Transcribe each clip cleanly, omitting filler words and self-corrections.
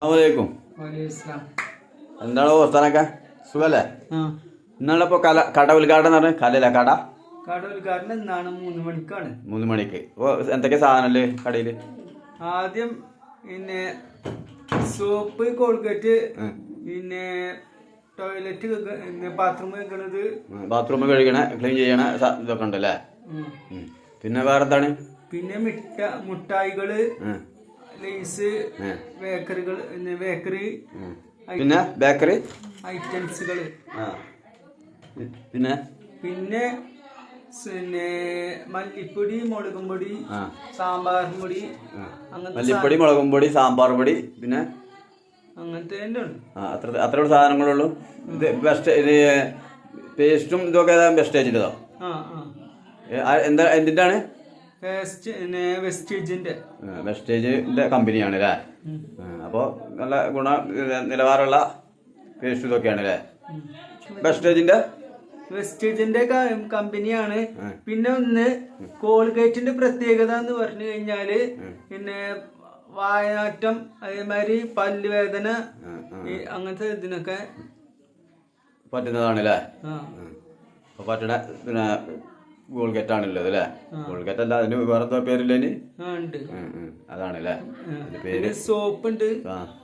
അസ്സലാമലൈക്കും. എന്താണ് വർത്താനൊക്കെ? സുഖല്ലേ? ഇന്നാളിപ്പോ കട ഉദ്ഘാടനം എന്ന് പറഞ്ഞ കടയില്ല കട ഉദ്ഘാടനം എന്നാണ് 3 മണിക്കാണ്. 3 മണിക്ക്. അപ്പോൾ എന്തൊക്കെ സാധനല്ലേ കടയില്? ആദ്യം പിന്നെ സോപ്പ്, കോൾഗേറ്റ്, പിന്നെ ടോയ്ലറ്റ്, ബാത്റൂം കഴുകണത്, ബാത്റൂം കഴുകണ ക്ലീൻ ചെയ്യണ ഇതൊക്കെ ഉണ്ടല്ലേ. പിന്നെ വേറെന്താണ്? പിന്നെ മുട്ടായികള്, ലേസ്, ബേക്കറികൾ, ബേക്കറി, പിന്നെ ബേക്കറി ഐറ്റംസുകള്, പിന്നെ പിന്നെ മല്ലിപ്പൊടി, മുളകും പൊടി, സാമ്പാർ പൊടി, മല്ലിപ്പൊടി, മുളകും പൊടി, സാമ്പാർ പൊടി, പിന്നെ അങ്ങനത്തെ തന്നെ ഉണ്ട്. അത്ര സാധനങ്ങളുള്ളൂ. ഇത് പേസ്റ്റും ഇതൊക്കെ വെസ്റ്റേജിൻ്റെതോ? എന്താ എന്തിൻ്റെയാണ്? വെസ്റ്റേജിന്റെ കമ്പനിയാണ് അല്ലേ. അപ്പോൾ നല്ല നിലവാരമുള്ള പേസ്റ്റ് ഇതൊക്കെയാണ് അല്ലേ. വെസ്റ്റേജിന്റെ കമ്പനിയാണ്. പിന്നെ ഒന്ന് കോൾഗേറ്റിന്റെ പ്രത്യേകത എന്ന് പറഞ്ഞു കഴിഞ്ഞാല് പിന്നെ വായനാറ്റം, അതേമാതിരി പല്ലുവേദന, അങ്ങനത്തെ ഇതിനൊക്കെ പറ്റുന്നതാണ് അല്ലേ. പറ്റണ പിന്നെ കോൾഗേറ്റ് ആണല്ലോ അതല്ലേ. കോൾഗേറ്റ് അല്ല, അതിന് വേറെ പേരില്ലേ? അതാണ് അല്ലേ പേര്. സോപ്പ് ഉണ്ട്.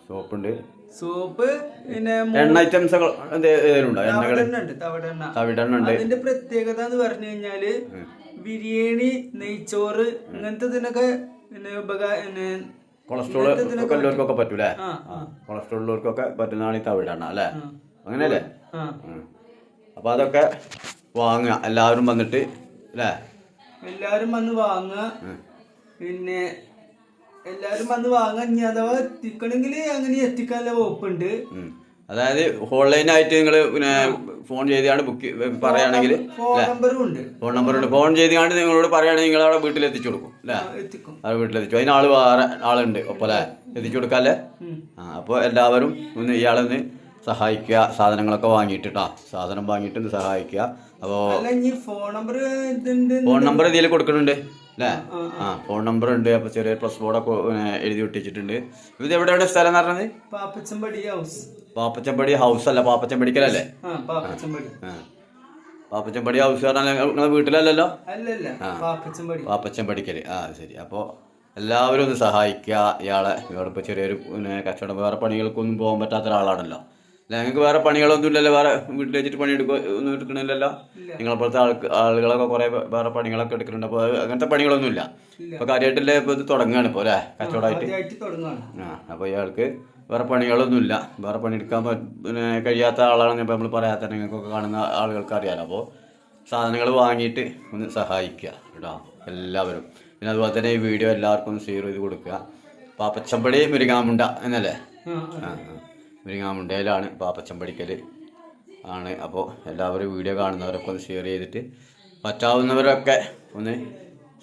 സോപ്പുണ്ട്. സോപ്പ് പിന്നെ എണ്ണ ഐറ്റംസ് തവിടെണ്ണ ഉണ്ട്. അതിന്റെ പ്രത്യേകത എന്ന് പറഞ്ഞു കഴിഞ്ഞാല് ബിരിയാണി, നെയ്ച്ചോറ് ഇങ്ങനത്തെ ഇതിനൊക്കെ കൊളസ്ട്രോൾ ഉള്ളവർക്കൊക്കെ പറ്റൂലേ. കൊളസ്ട്രോൾ ഉള്ളവർക്കൊക്കെ പറ്റുന്നതാണ് ഈ തവിടെണ്ണ അല്ലേ. അങ്ങനെയല്ലേ. അപ്പൊ അതൊക്കെ വാങ്ങുക എല്ലാവരും വന്നിട്ട് അല്ലേ. എല്ലാരും വന്ന് വാങ്ങുക. പിന്നെ എല്ലാരും വന്ന് വാങ്ങാൻ ഇനി അഥവാ എത്തിക്കണമെങ്കിൽ അങ്ങനെ എത്തിക്കാനുള്ള വകുപ്പുണ്ട്. അതായത് ഓൺലൈനായിട്ട് നിങ്ങൾ പിന്നെ ഫോൺ ചെയ്താണ് ബുക്ക് പറയുകയാണെങ്കിൽ ഫോൺ നമ്പറുണ്ട്. ഫോൺ ചെയ്താണ്ട് നിങ്ങളോട് പറയുകയാണെങ്കിൽ നിങ്ങൾ അവിടെ വീട്ടിൽ എത്തിച്ചു കൊടുക്കും അല്ലേ. അത് വീട്ടിലെത്തിച്ചു. അതിന് വേറെ ആളുണ്ട് ഒപ്പം അല്ലേ എത്തിച്ചു കൊടുക്കാല്ലേ. അപ്പോൾ എല്ലാവരും ഒന്ന് ഇയാളൊന്ന് സഹായിക്കുക. സാധനങ്ങളൊക്കെ വാങ്ങിയിട്ടാ സാധനം വാങ്ങിയിട്ട് സഹായിക്കുക. അപ്പോൾ ഫോൺ നമ്പർ ഇതിൽ കൊടുക്കുന്നുണ്ട് അല്ലേ. ഫോൺ നമ്പർ ഉണ്ട്. അപ്പോൾ ചെറിയ പ്ലസ് ബോർഡൊക്കെ എഴുതി ഒട്ടിച്ചിട്ടുണ്ട്. ഇത് എവിടെയാണ് സ്ഥലം എന്ന് പറഞ്ഞത്? പാപ്പച്ചമ്പടി ഹൗസ് അല്ല, പാപ്പച്ചമ്പടിക്കലല്ലേ. പാപ്പച്ചമ്പടി ഹൗസ് പറഞ്ഞാൽ നിങ്ങളെ വീട്ടിലല്ലല്ലോ. പാപ്പച്ചമ്പടിക്കല്. ശരി. അപ്പോൾ എല്ലാവരും ഒന്ന് സഹായിക്കുക ഇയാളെ. ഇയാളിപ്പോൾ ചെറിയൊരു കച്ചവടം, വേറെ പണികൾക്കൊന്നും പോകാൻ പറ്റാത്ത ഒരാളാണല്ലോ. ഞങ്ങൾക്ക് വേറെ പണികളൊന്നും ഇല്ലല്ലോ. വേറെ വീട്ടിൽ വെച്ചിട്ട് ഒന്നും എടുക്കണില്ലല്ലോ. നിങ്ങളെപ്പോലത്തെ ആളുകളൊക്കെ കുറെ വേറെ പണികളൊക്കെ എടുക്കുന്നുണ്ട്. അപ്പോൾ അങ്ങനത്തെ പണികളൊന്നുമില്ല. ഇപ്പോൾ കാര്യമായിട്ടല്ലേ ഇപ്പോൾ ഇത് തുടങ്ങുകയാണ് ഇപ്പോൾ അല്ലേ, കച്ചവടമായിട്ട്. അപ്പോൾ ഇയാൾക്ക് വേറെ പണികളൊന്നുമില്ല. വേറെ പണിയെടുക്കാൻ കഴിയാത്ത ആളാണെന്ന് ഇപ്പോൾ നമ്മൾ പറയാത്ത നിങ്ങൾക്കൊക്കെ കാണുന്ന ആളുകൾക്ക് അറിയാലോ. അപ്പോൾ സാധനങ്ങൾ വാങ്ങിയിട്ട് ഒന്ന് സഹായിക്കുക കേട്ടോ എല്ലാവരും. പിന്നെ അതുപോലെ തന്നെ ഈ വീഡിയോ എല്ലാവർക്കും ഒന്ന് ഷെയർ ചെയ്ത് കൊടുക്കുക. പാപ്പച്ചമ്പടി മുരിങ്ങാമുണ്ട എന്നല്ലേ. മുരിങ്ങാമുണ്ടയിലാണ് പാപ്പച്ചമ്പടിക്കൽ ആണ്. അപ്പോൾ എല്ലാവരും വീഡിയോ കാണുന്നവരൊക്കെ ഒന്ന് ഷെയർ ചെയ്തിട്ട് പറ്റാവുന്നവരൊക്കെ ഒന്ന്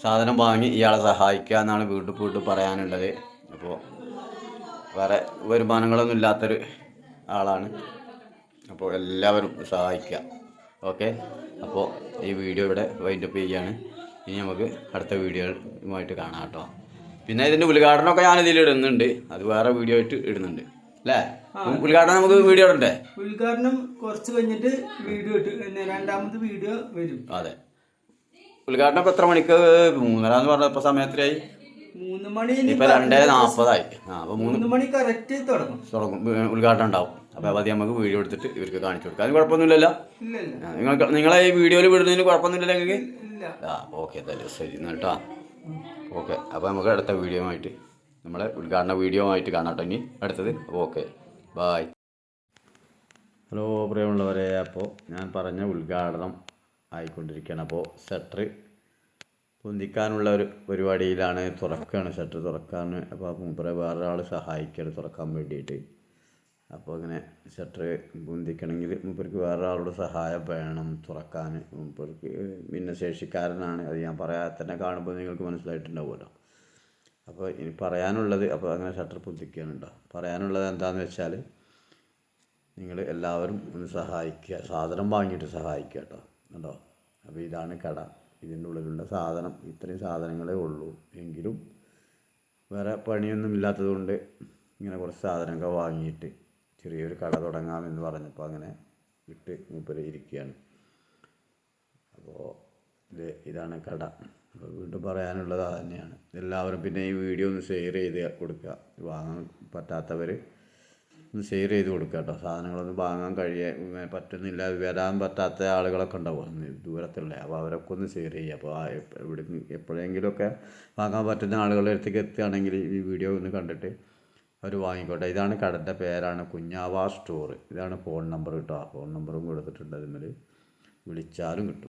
സാധനം വാങ്ങി ഇയാളെ സഹായിക്കുക എന്നാണ് വീണ്ടും പറയാനുള്ളത്. അപ്പോൾ വേറെ വരുമാനങ്ങളൊന്നും ഇല്ലാത്തൊരു ആളാണ്. അപ്പോൾ എല്ലാവരും സഹായിക്കുക. ഓക്കെ. അപ്പോൾ ഈ വീഡിയോ ഇവിടെ വൈൻഡപ്പ് ചെയ്യുകയാണ്. ഇനി നമുക്ക് അടുത്ത വീഡിയോയുമായിട്ട് കാണാം കേട്ടോ. പിന്നെ ഇതിൻ്റെ ഉദ്ഘാടനമൊക്കെ ഞാനിതിൽ ഇടുന്നുണ്ട്. അത് വേറെ വീഡിയോ ആയിട്ട് ഇടുന്നുണ്ട് അല്ലേ. ഉദ്ഘാടനം നമുക്ക് വീഡിയോ ഇടണ്ടേ? ഉദ്ഘാടനം കുറച്ച് കഴിഞ്ഞിട്ട് വീഡിയോ രണ്ടാമത് വീഡിയോ വരും. അതെ. ഉദ്ഘാടനം ഇപ്പൊ എത്ര മണിക്ക്? 3:30 എന്ന് പറഞ്ഞ ഇപ്പൊ സമയത്തിലായി 3 മണി. ഇപ്പൊ 2:40 അപ്പൊ 3 മണി കറക്റ്റ് തുടങ്ങും ഉദ്ഘാടനം ഉണ്ടാവും. അപ്പൊ അത് നമുക്ക് വീഡിയോ എടുത്തിട്ട് ഇവർക്ക് കാണിച്ചു കൊടുക്കാം. അതിന് കുഴപ്പമൊന്നുമില്ലല്ലോ. നിങ്ങളെ ഈ വീഡിയോയിൽ വിടുന്നതിന് കുഴപ്പമൊന്നുമില്ല നിങ്ങൾക്ക്? ഓക്കെ. ശരി കേട്ടോ. ഓക്കെ. അപ്പൊ നമുക്ക് അടുത്ത വീഡിയോ ആയിട്ട് നമ്മളെ ഉദ്ഘാടന വീഡിയോ ആയിട്ട് കാണാം കേട്ടോ ഇനി അടുത്തത്. Okay, bye. ഹലോ പ്രിയമുള്ളവരെ, അപ്പോൾ ഞാൻ പറഞ്ഞ ഉദ്ഘാടനം ആയിക്കൊണ്ടിരിക്കുകയാണ്. അപ്പോൾ ഷട്ടർ പൊന്തിക്കാനുള്ള ഒരു പരിപാടിയിലാണ്. തുറക്കുകയാണ്, ഷട്ടർ തുറക്കാൻ. അപ്പോൾ മൂപ്പരെ വേറൊരാൾ സഹായിക്കുകയാണ് തുറക്കാൻ വേണ്ടിയിട്ട്. അപ്പോൾ ഇങ്ങനെ ഷട്ടർ പൊന്തിക്കണമെങ്കിൽ മൂപ്പർക്ക് വേറൊരാളുടെ സഹായം വേണം തുറക്കാൻ. മൂപ്പർക്ക് ഭിന്നശേഷിക്കാരനാണ്. അത് ഞാൻ പറയാതെ തന്നെ കാണുമ്പോൾ നിങ്ങൾക്ക് മനസ്സിലായിട്ടുണ്ടാവുമല്ലോ. അപ്പോൾ ഇനി പറയാനുള്ളത്, അപ്പോൾ അങ്ങനെ ഷട്ടർ പൊന്തിക്കാനുണ്ടോ, പറയാനുള്ളത് എന്താണെന്ന് വെച്ചാൽ നിങ്ങൾ എല്ലാവരും ഒന്ന് സഹായിക്കുക. സാധനം വാങ്ങിയിട്ട് സഹായിക്കുക കേട്ടോ. കേട്ടോ. അപ്പോൾ ഇതാണ് കട. ഇതിൻ്റെ ഉള്ളിലുള്ള സാധനം ഇത്രയും സാധനങ്ങളേ ഉള്ളൂ. എങ്കിലും വേറെ പണിയൊന്നും ഇല്ലാത്തതുകൊണ്ട് ഇങ്ങനെ കുറച്ച് സാധനമൊക്കെ വാങ്ങിയിട്ട് ചെറിയൊരു കട തുടങ്ങാമെന്ന് പറഞ്ഞപ്പോൾ അങ്ങനെ ഇട്ട് മൂപ്പര് ഇരിക്കുകയാണ്. അപ്പോൾ ഇതാണ് കട. അപ്പോൾ വീണ്ടും പറയാനുള്ളത് അത് തന്നെയാണ്. എല്ലാവരും പിന്നെ ഈ വീഡിയോ ഒന്ന് ഷെയർ ചെയ്ത് കൊടുക്കുക. വാങ്ങാൻ പറ്റാത്തവർ ഒന്ന് ഷെയർ ചെയ്ത് കൊടുക്കുക കേട്ടോ. സാധനങ്ങളൊന്നും വാങ്ങാൻ പറ്റുന്നില്ല, വരാൻ പറ്റാത്ത ആളുകളൊക്കെ ഉണ്ടാവും ദൂരത്തുള്ള, അപ്പോൾ അവരൊക്കെ ഒന്ന് ഷെയർ ചെയ്യുക. അപ്പോൾ എപ്പോഴെങ്കിലുമൊക്കെ വാങ്ങാൻ പറ്റുന്ന ആളുകളുടെ അടുത്തേക്ക് എത്തുകയാണെങ്കിൽ ഈ വീഡിയോ ഒന്ന് കണ്ടിട്ട് അവർ വാങ്ങിക്കോട്ടെ. ഇതാണ് കടൻ്റെ പേരാണ് കുഞ്ഞാവ സ്റ്റോർ. ഇതാണ് ഫോൺ നമ്പർ കേട്ടോ. ഫോൺ നമ്പറും കൊടുത്തിട്ടുണ്ട്. അതിന്മേൽ വിളിച്ചാലും കിട്ടും.